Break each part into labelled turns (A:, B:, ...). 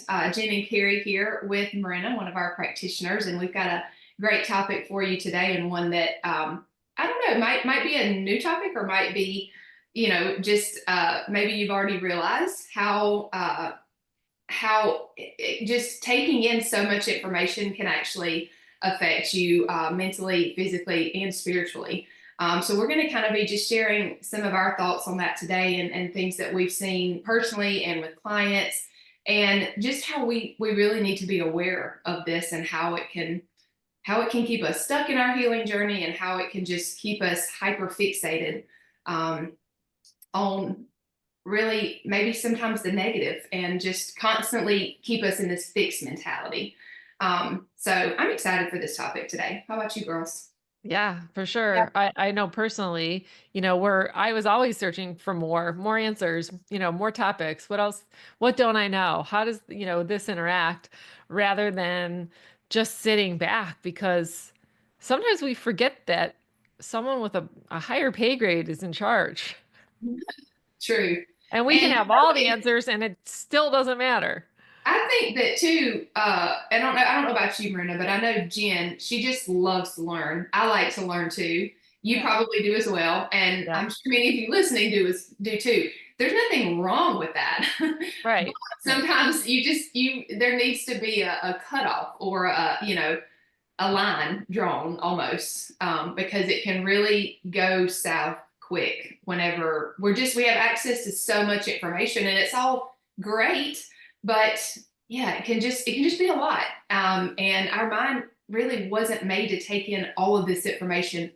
A: Jen and Kari here with Marina, one of our practitioners, and we've got a great topic for you today, and one that I don't know, might be a new topic, or might be, just maybe you've already realized how just taking in so much information can actually affect you mentally, physically, and spiritually. So we're going to kind of be just sharing some of our thoughts on that today, and things that we've seen personally and with clients, and just how we really need to be aware of this, and how it can keep us stuck in our healing journey, and how it can just keep us hyper fixated on really maybe sometimes the negative, and just constantly keep us in this fixed mentality. So I'm excited for this topic today. How about you girls?
B: Yeah, for
A: Yeah.
B: sure. I know personally, where I was always searching for more answers, more topics. What else? What don't I know? How does, this interact rather than just sitting back? Because sometimes we forget that someone with a higher pay grade is in charge.
A: True.
B: And we can
A: And
B: have all the answers and it still doesn't matter.
A: I think that too, I don't know about you, Marina, but I know Jen, she just loves to learn. I like to learn too. You
B: Yeah.
A: probably do as well. And
B: Yeah.
A: I'm sure many of you listening do too. There's nothing wrong with that. But
B: Right. Right.
A: sometimes there needs to be a cutoff, or a line drawn almost, because it can really go south quick whenever we have access to so much information, and it's all great, but yeah, it can just be a lot. And our mind really wasn't made to take in all of this information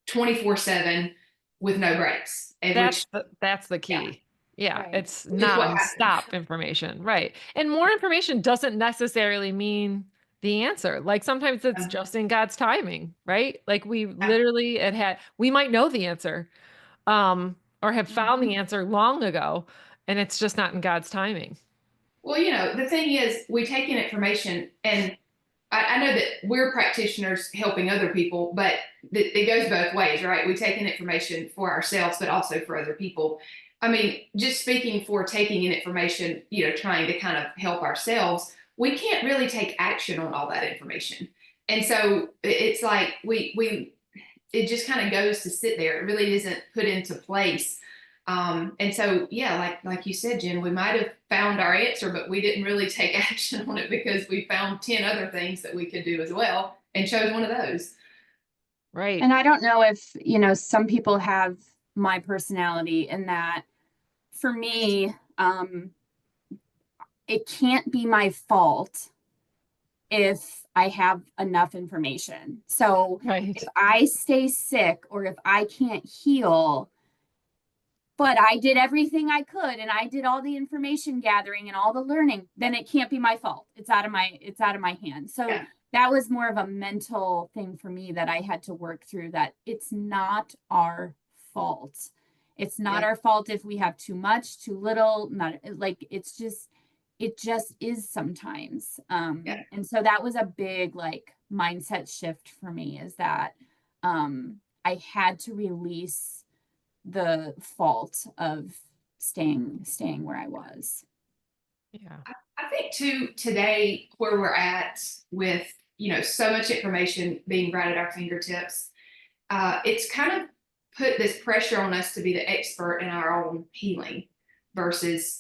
A: 24/7 with no breaks, and which,
B: That's the
A: yeah,
B: key. Yeah,
A: right,
B: it's
A: is what happens.
B: nonstop information, right. And more information doesn't necessarily mean the answer. Like, sometimes it's
A: Um,
B: just in God's timing, right? Like,
A: yeah.
B: we might know the answer, or have found the answer long ago, and it's just not in God's timing.
A: Well, the thing is, we take in information, and I know that we're practitioners helping other people, but it goes both ways, right? We take in information for ourselves, but also for other people. I mean, just speaking for taking in information, trying to kind of help ourselves, we can't really take action on all that information. And so it's like it just kind of goes to sit there. It really isn't put into place. And so, yeah, like you said, Jen, we might have found our answer, but we didn't really take action on it, because we found 10 other things that we could do as well, and chose one of those.
B: Right.
C: And I don't know if, some people have my personality in that for me, it can't be my fault if I have enough information. So if
B: Right.
C: I stay sick or if I can't heal, but I did everything I could and I did all the information gathering and all the learning, then it can't be my fault. It's out of my hands. So
A: Yeah.
C: that was more of a mental thing for me that I had to work through, that it's not our fault. It's not
A: Yeah.
C: our fault if we have too much, too little, not like it just is sometimes.
A: Yeah.
C: And so that was a big like mindset shift for me, is that I had to release the fault of staying where I was.
B: Yeah.
A: I think too, today, where we're at with, so much information being right at our fingertips, it's kind of put this pressure on us to be the expert in our own healing, versus,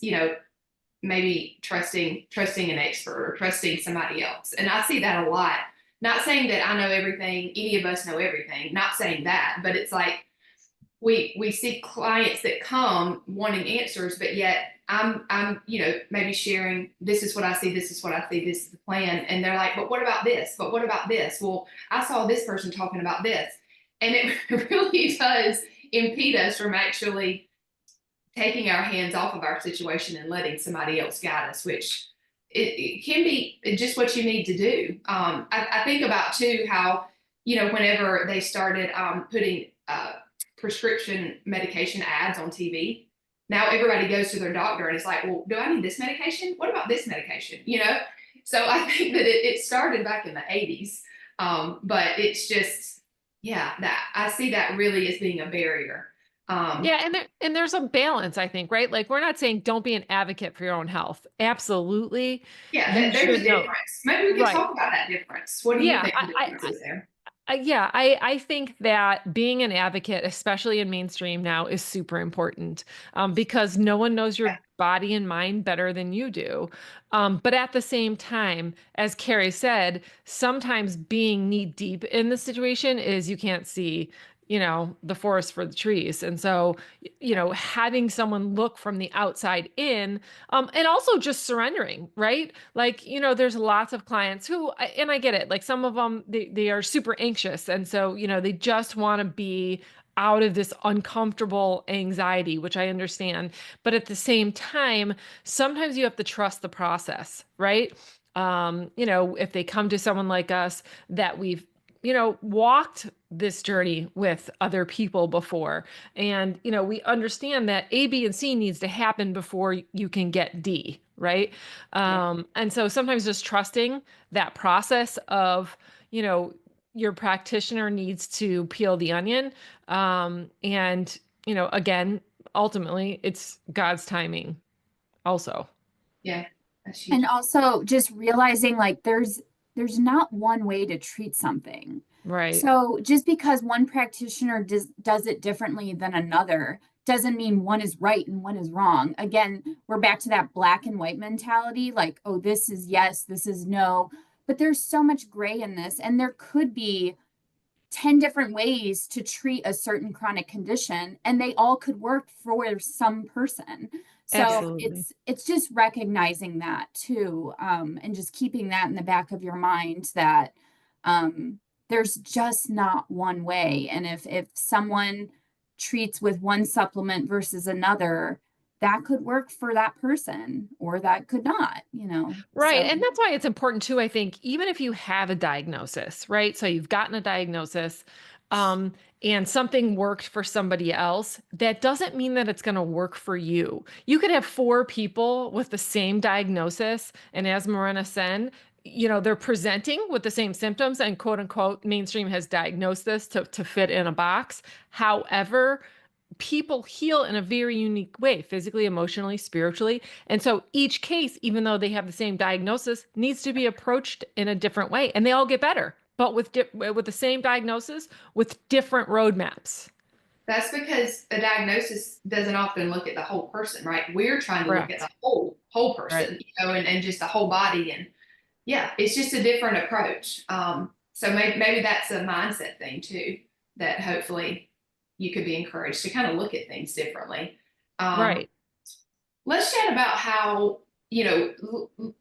A: maybe trusting an expert, or trusting somebody else. And I see that a lot. Not saying that I know everything, any of us know everything, not saying that, but it's like we see clients that come wanting answers, but yet I'm maybe sharing, this is what I see, this is what I see, this is the plan, and they're like, but what about this? But what about this? Well, I saw this person talking about this, and it really does impede us from actually taking our hands off of our situation and letting somebody else guide us, which it can be just what you need to do. I think about too how, whenever they started putting prescription medication ads on TV, now everybody goes to their doctor and it's like, well, do I need this medication? What about this medication? So I think that it started back in the 80s, but it's just, yeah, that I see that really as being a barrier.
B: Yeah, and there's a balance, I think, right? Like we're not saying don't be an advocate for your own health. Absolutely.
A: Yeah,
B: You
A: there's a
B: should know.
A: difference. Maybe we could
B: Right.
A: talk about that difference. What do you
B: Yeah,
A: think the difference is there?
B: I think that being an advocate, especially in mainstream now, is super important because no one knows
A: Yeah,
B: your body and mind better than you do. But at the same time, as Kari said, sometimes being knee deep in the situation is you can't see, the forest for the trees. And so, having someone look from the outside in, and also just surrendering, right? Like, there's lots of clients who, and I get it, like some of them, they are super anxious. And so, they just want to be out of this uncomfortable anxiety, which I understand. But at the same time, sometimes you have to trust the process, right? If they come to someone like us that we've walked this journey with other people before. And, we understand that A, B, and C needs to happen before you can get D, right?
A: yeah,
B: And so sometimes just trusting that process of, your practitioner needs to peel the onion. And, again, ultimately, it's God's timing also.
A: yeah. That's
C: And
A: huge.
C: also just realizing like there's not one way to treat something.
B: Right.
C: So just because one practitioner does it differently than another doesn't mean one is right and one is wrong. Again, we're back to that black and white mentality, like, oh, this is yes, this is no. But there's so much gray in this, and there could be 10 different ways to treat a certain chronic condition, and they all could work for some person. So
B: Absolutely.
C: it's just recognizing that too, and just keeping that in the back of your mind that there's just not one way. And if someone treats with one supplement versus another, that could work for that person or that could not.
B: Right.
C: So
B: And that's why it's important too, I think, even if you have a diagnosis, right? So you've gotten a diagnosis, um, and something worked for somebody else, that doesn't mean that it's going to work for you. You could have four people with the same diagnosis, and as Morena said, they're presenting with the same symptoms, and quote unquote, mainstream has diagnosed this to fit in a box. However, people heal in a very unique way, physically, emotionally, spiritually. And so each case, even though they have the same diagnosis, needs to be approached in a different way. And they all get better, but with the same diagnosis, with different roadmaps.
A: That's because a diagnosis doesn't often look at the whole person, right? We're trying to look at the
B: Correct.
A: whole
B: Right.
A: person, and just the whole body. And yeah, it's just a different approach. So maybe that's a mindset thing too, that hopefully you could be encouraged to kind of look at things differently. Um,
B: Right.
A: let's chat about how,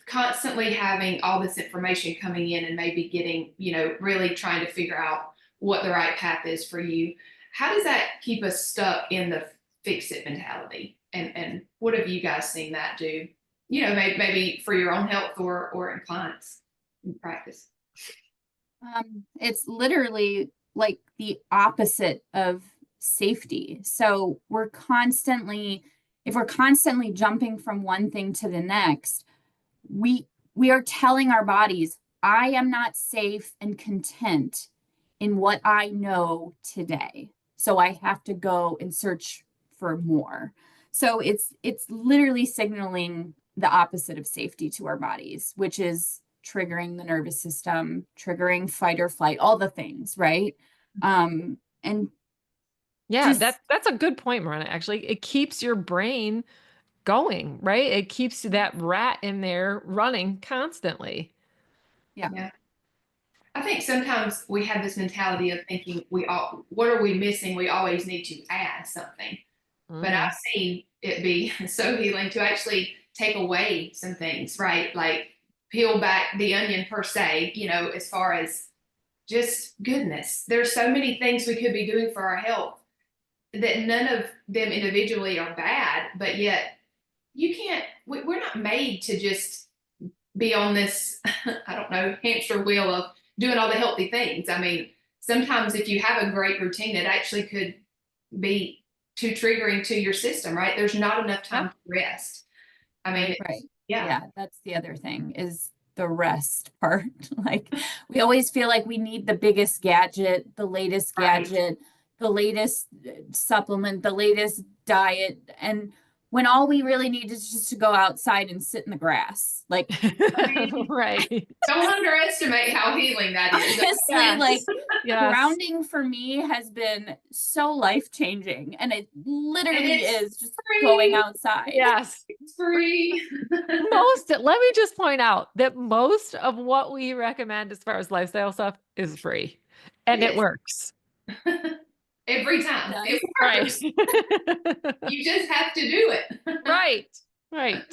A: constantly having all this information coming in and maybe getting, really trying to figure out what the right path is for you. How does that keep us stuck in the fix it mentality? And what have you guys seen that do? Maybe for your own health or in clients in practice.
C: It's literally like the opposite of safety. So if we're constantly jumping from one thing to the next, we are telling our bodies, I am not safe and content in what I know today. So I have to go and search for more. So it's literally signaling the opposite of safety to our bodies, which is triggering the nervous system, triggering fight or flight, all the things, right? And
B: Yeah,
C: just
B: that's a good point, Marina. Actually, it keeps your brain going, right? It keeps that rat in there running constantly.
C: yeah.
A: Yeah. I think sometimes we have this mentality of thinking what are we missing? We always need to add something. But
B: Hmm.
A: I've seen it be so healing to actually take away some things, right? Like peel back the onion per se, as far as just goodness. There's so many things we could be doing for our health that none of them individually are bad, but yet we're not made to just be on this, I don't know, hamster wheel of doing all the healthy things. I mean, sometimes if you have a great routine, it actually could be too triggering to your system, right? There's not enough
B: Yeah.
A: time to rest. I mean,
C: Right.
A: yeah.
C: Yeah, that's the other thing is the rest part. Like we always feel like we need the biggest gadget, the latest
A: Right.
C: gadget the latest supplement, the latest diet. And when all we really need is just to go outside and sit in the grass. Like,
B: Right.
A: Don't underestimate how healing that is.
C: honestly,
B: Yes.
C: like
B: Yes.
C: grounding for me has been so life-changing. And it literally
A: it's
C: is just
A: free.
C: going outside.
B: Yes.
A: It's free.
B: Let me just point out that most of what we recommend as far as lifestyle stuff is free, and it
A: is.
B: works.
A: Every time.
C: Yes.
A: It
B: Right.
A: works. You just have to do it.
B: Right. Right.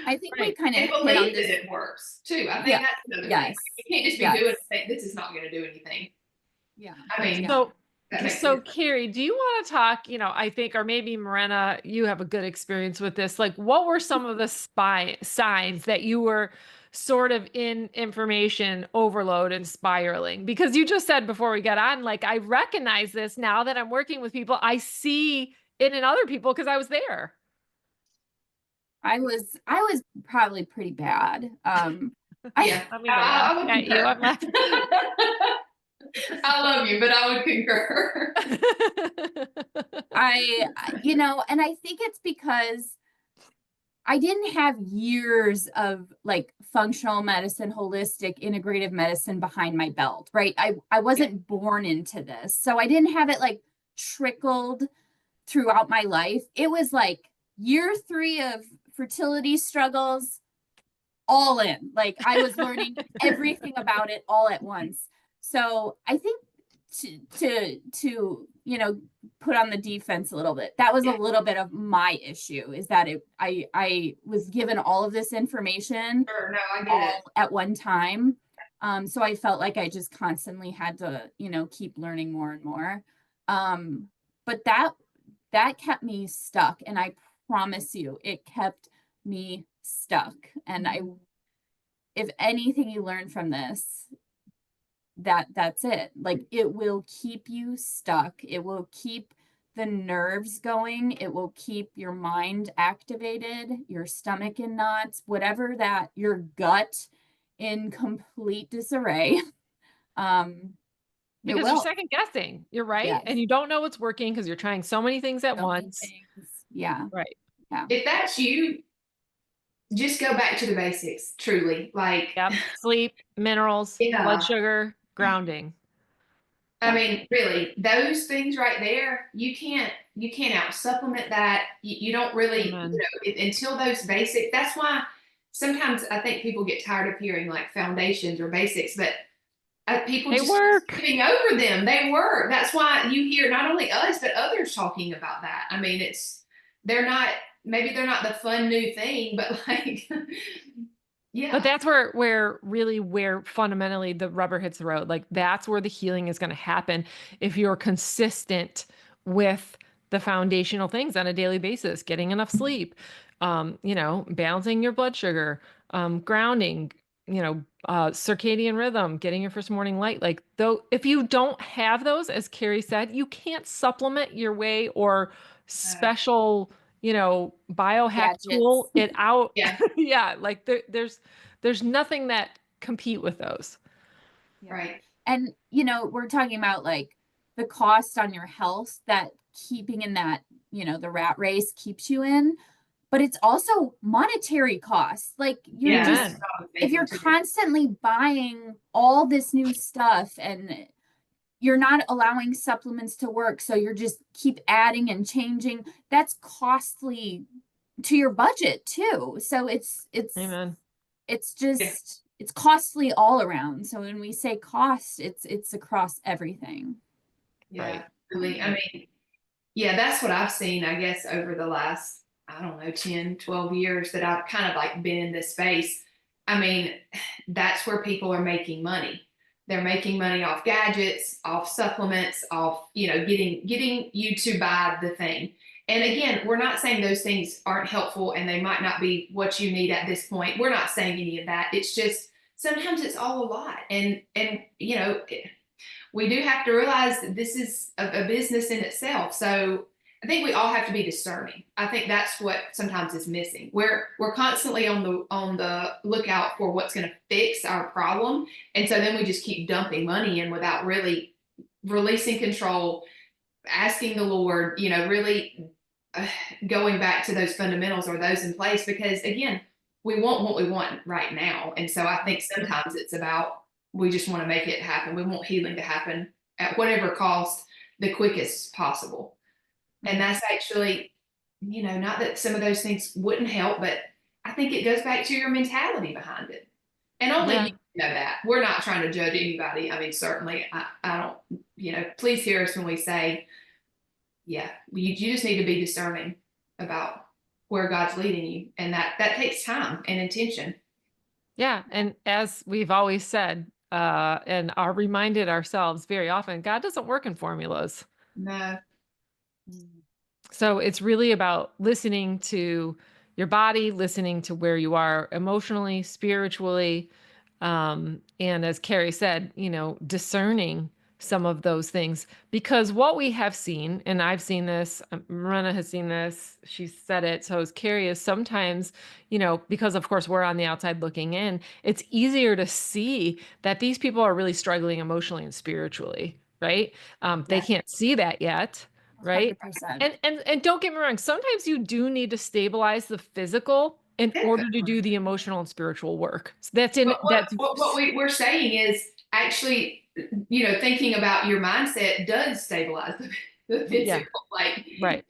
C: I think we
B: Right.
C: kind of
A: And
C: hit on
A: believe
C: this.
A: that it works too. I think
C: Yeah.
A: that's another
C: Yes.
A: thing. You can't just be
C: Yes.
A: doing it and think this is not going to do anything.
C: Yeah.
A: I mean,
C: Yeah.
B: So,
A: that makes
B: so
A: sense.
B: Kari, do you want to talk, I think, or maybe Marina, you have a good experience with this. Like, what were some of the signs that you were sort of in information overload and spiraling? Because you just said before we got on, like, I recognize this now that I'm working with people. I see it in other people because I was there.
C: I was probably pretty bad.
A: Yeah.
B: Let me laugh
A: I would
B: at you. I'm
A: concur.
B: laughing.
A: I love you, but I would concur.
C: And I think it's because I didn't have years of like functional medicine, holistic, integrative medicine behind my belt, right? I wasn't born into this. So I didn't have it like trickled throughout my life. It was like year 3 of fertility struggles, all in. Like I was learning everything about it all at once. So I think to put on the defense a little bit, that was a little bit of my issue, is that I was given all of this information
A: Sure, no, I get
C: all
A: it.
C: at one time. So I felt like I just constantly had to, keep learning more and more. But that kept me stuck. And I promise you, it kept me stuck. And if anything you learn from this, that's it. Like, it will keep you stuck. It will keep the nerves going. It will keep your mind activated, your stomach in knots, whatever, that your gut in complete disarray.
B: Because you're second guessing. You're right.
C: Yes.
B: And you don't know what's working because you're trying so many things at once.
C: Yeah.
B: Right.
C: Yeah.
A: If that's you, just go back to the basics, truly. Like,
B: Yep. Sleep, minerals, blood sugar, grounding.
A: I mean, really, those things right there, you can't out supplement that. You don't really, until those basics. That's why sometimes I think people get tired of hearing like foundations or basics, but people
B: They
A: just
B: work.
A: skipping over them. They work. That's why you hear not only us, but others talking about that. I mean, maybe they're not the fun new thing, but like, yeah.
B: But that's where fundamentally the rubber hits the road. Like, that's where the healing is going to happen if you're consistent with the foundational things on a daily basis, getting enough sleep, balancing your blood sugar, grounding, circadian rhythm, getting your first morning light. Like, though, if you don't have those, as Kari said, you can't supplement your way or special, biohack tool it out.
A: Yeah.
B: Yeah. Like, there's nothing that compete with those.
A: Right.
C: And, we're talking about like the cost on your health that keeping in that, the rat race keeps you in, but it's also monetary costs. Like, if you're constantly buying all this new stuff and you're not allowing supplements to work, so you're just keep adding and changing, that's costly to your budget too. So it's
B: Amen.
C: It's just it's costly all around. So when we say cost, it's across everything.
A: Yeah,
B: right.
A: Really. I mean, that's what I've seen, I guess, over the last, I don't know, 10, 12 years that I've kind of like been in this space. I mean, that's where people are making money. They're making money off gadgets, off supplements, off, getting you to buy the thing. And again, we're not saying those things aren't helpful and they might not be what you need at this point. We're not saying any of that. It's just sometimes it's all a lot. And we do have to realize that this is a business in itself. So I think we all have to be discerning. I think that's what sometimes is missing. We're constantly on the lookout for what's going to fix our problem. And so then we just keep dumping money in without really releasing control, asking the Lord, really going back to those fundamentals or those in place, because again, we want what we want right now. And so I think sometimes it's about, we just want to make it happen. We want healing to happen at whatever cost, the quickest possible. And that's actually, not that some of those things wouldn't help, but I think it goes back to your mentality behind it. And only you know that. We're not trying to judge anybody. I mean, certainly I don't, please hear us when we say, yeah, you just need to be discerning about where God's leading you. And that takes time and intention.
B: Yeah. And as we've always said, and are reminded ourselves very often, God doesn't work in formulas.
A: No.
B: So it's really about listening to your body, listening to where you are emotionally, spiritually, and as Kari said, discerning some of those things. Because what we have seen, and I've seen this, Marina has seen this, she said it, so is Kari, is sometimes, because of course we're on the outside looking in, it's easier to see that these people are really struggling emotionally and spiritually, right? They can't see that yet. Right.
C: 100%.
B: And don't get me wrong, sometimes you do need to stabilize the physical in order to do the emotional and spiritual work. So that's
A: what we're saying is actually, thinking about your mindset does stabilize the physical.
B: Right.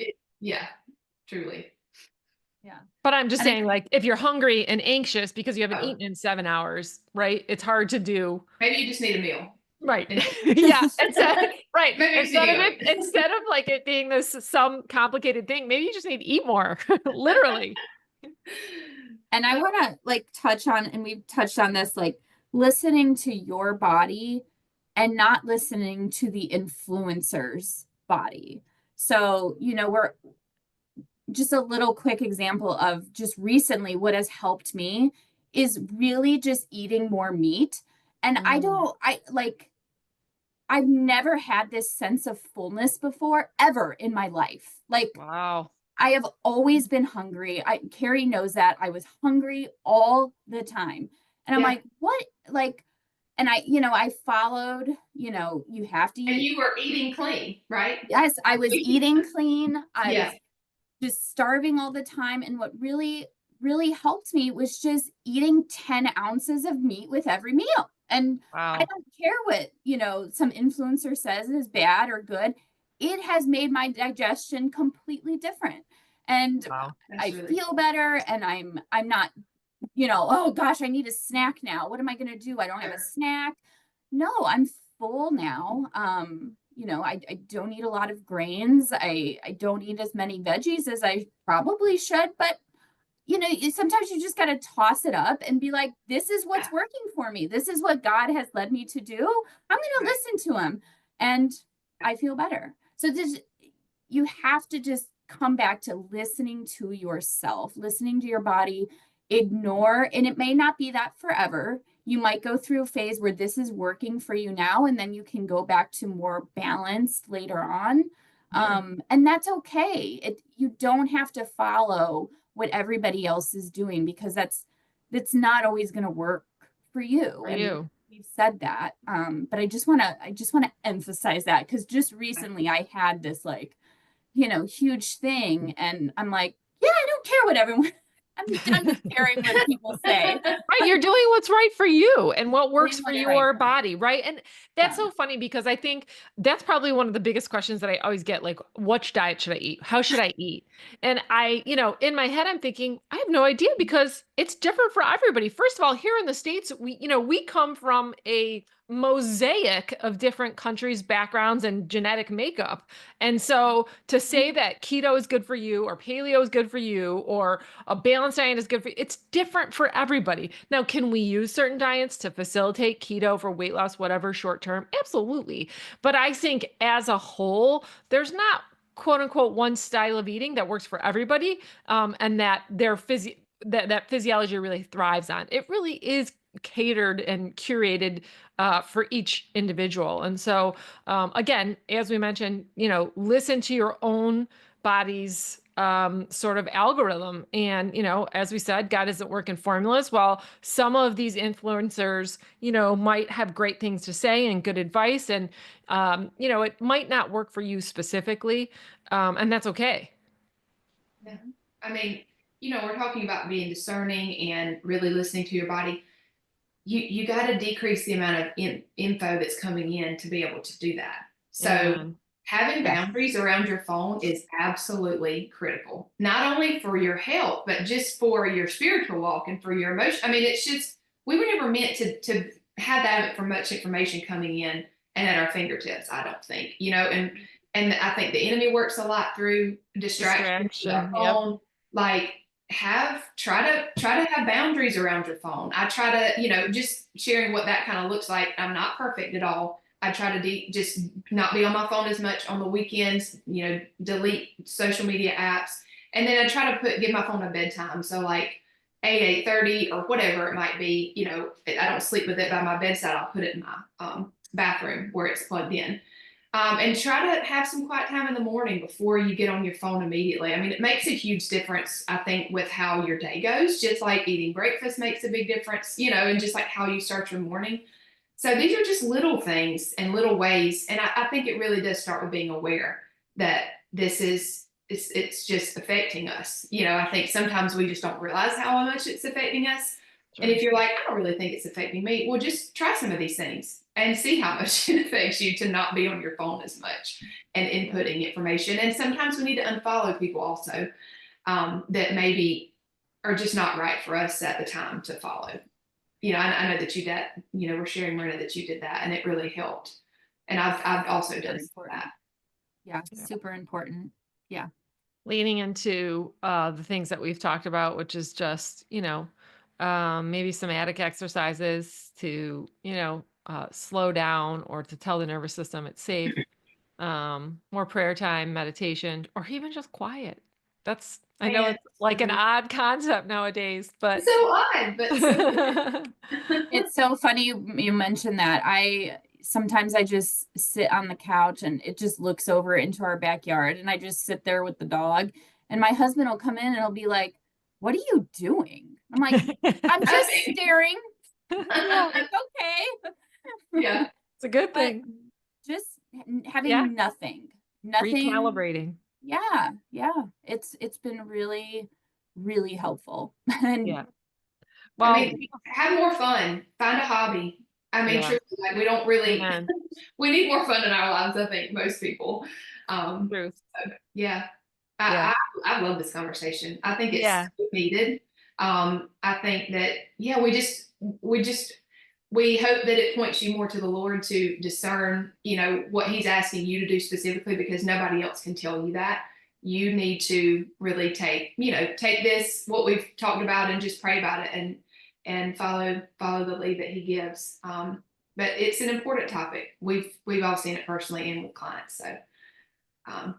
A: Truly.
C: Yeah.
B: But I'm just saying, like, if you're hungry and anxious because you haven't eaten in 7 hours, right? It's hard to do.
A: Maybe you just need a meal.
B: Right. Yeah. Right.
A: Maybe
B: Instead of like it being some complicated thing, maybe you just need to eat more, literally.
C: And I want to touch on, and we've touched on this, listening to your body and not listening to the influencer's body. So, we're just a little quick example of just recently what has helped me is really just eating more meat. And I've never had this sense of fullness before, ever in my life.
B: Wow.
C: I have always been hungry. Kari knows that. I was hungry all the time. And I'm like, what? And I followed, you have to eat.
A: And you were eating clean, right?
C: Yes, I was eating clean. I was just starving all the time. And what really, really helped me was just eating 10 ounces of meat with every meal. And I don't care what, some influencer says is bad or good. It has made my digestion completely different. And I feel better, and I'm not, oh gosh, I need a snack now. What am I going to do? I don't have a snack. No, I'm full now. I don't eat a lot of grains. I don't eat as many veggies as I probably should, but sometimes you just got to toss it up and be like, this is what's working for me. This is what God has led me to do. I'm going to listen to him, and I feel better. So you have to just come back to listening to yourself, listening to your body, ignore, and it may not be that forever. You might go through a phase where this is working for you now, and then you can go back to more balanced later on. And that's okay. You don't have to follow what everybody else is doing, because that's not always going to work for you. We've said that. But I just want to emphasize that, because just recently I had this huge thing, and I'm like, yeah, I don't care what everyone, I'm done with caring what people say.
B: Right. You're doing what's right for you and what works for your body. Right. And that's so funny, because I think that's probably one of the biggest questions that I always get, like, which diet should I eat? How should I eat? And I, in my head, I'm thinking, I have no idea, because it's different for everybody. First of all, here in the States, we come from a mosaic of different countries, backgrounds, and genetic makeup. And so to say that keto is good for you, or paleo is good for you, or a balanced diet is good for you, it's different for everybody. Now, can we use certain diets to facilitate keto for weight loss, whatever, short term? Absolutely. But I think as a whole, there's not, quote unquote, one style of eating that works for everybody, and that that physiology really thrives on. It really is catered and curated for each individual. And so, again, as we mentioned, listen to your own body's sort of algorithm. And, as we said, God isn't working formulas. While some of these influencers, might have great things to say and good advice, and, it might not work for you specifically. And that's okay.
A: Yeah. I mean, we're talking about being discerning and really listening to your body. You got to decrease the amount of info that's coming in to be able to do that. So
B: Amen.
A: having
C: Yes.
A: boundaries around your phone is absolutely critical, not only for your health, but just for your spiritual walk and for your emotion. I mean, it's just, we were never meant to have that for much information coming in and at our fingertips, I don't think, and I think the enemy works a lot through distraction with our
B: Distraction.
A: phone. Like, try to have boundaries around your phone. I try to, just sharing what that kind of looks like. I'm not perfect at all. I try to just not be on my phone as much on the weekends, delete social media apps. And then I try to give my phone a bedtime. So like 8:30 or whatever it might be, I don't sleep with it by my bedside. I'll put it in my bathroom where it's plugged in. And try to have some quiet time in the morning before you get on your phone immediately. I mean, it makes a huge difference, I think, with how your day goes. Just like eating breakfast makes a big difference, and just like how you start your morning. So these are just little things and little ways. And I think it really does start with being aware that it's just affecting us. I think sometimes we just don't realize how much it's affecting us. And if you're like, I don't really think it's affecting me, well, just try some of these things and see how much it affects you to not be on your phone as much and inputting information. And sometimes we need to unfollow people also that maybe are just not right for us at the time to follow. I know that you did, we're sharing, Myrna, that you did that and it really helped. And I've also done that.
C: Yeah, super important. Yeah.
B: Leaning into the things that we've talked about, which is just, maybe somatic exercises to, slow down or to tell the nervous system it's safe. More prayer time, meditation, or even just quiet. I know it's like an odd concept nowadays, but
A: It's so odd, but so
C: It's so funny you mentioned that. Sometimes I just sit on the couch and it just looks over into our backyard, and I just sit there with the dog, and my husband will come in and he'll be like, "What are you doing?" I'm like, "I'm just staring." I'm like, okay.
A: Yeah,
B: it's a good
C: But
B: thing.
C: just having nothing.
B: Recalibrating.
C: Yeah. It's been really, really helpful. And
B: Yeah. Well,
A: I mean, have more fun. Find a hobby. I mean, truly, like we don't really.
B: Amen.
A: We need more fun in our lives. I think most people.
B: Truth.
A: So, yeah.
B: Yeah.
A: I love this conversation. I think it's needed. I think that we hope that it points you more to the Lord to discern, what He's asking you to do specifically, because nobody else can tell you that. You need to really take this, what we've talked about, and just pray about it and follow the lead that He gives. But it's an important topic. We've all seen it personally and with clients. So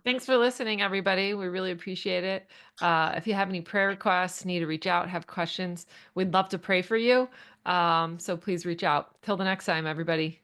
B: thanks for listening, everybody. We really appreciate it. If you have any prayer requests, need to reach out, have questions, we'd love to pray for you. So please reach out. Till the next time, everybody.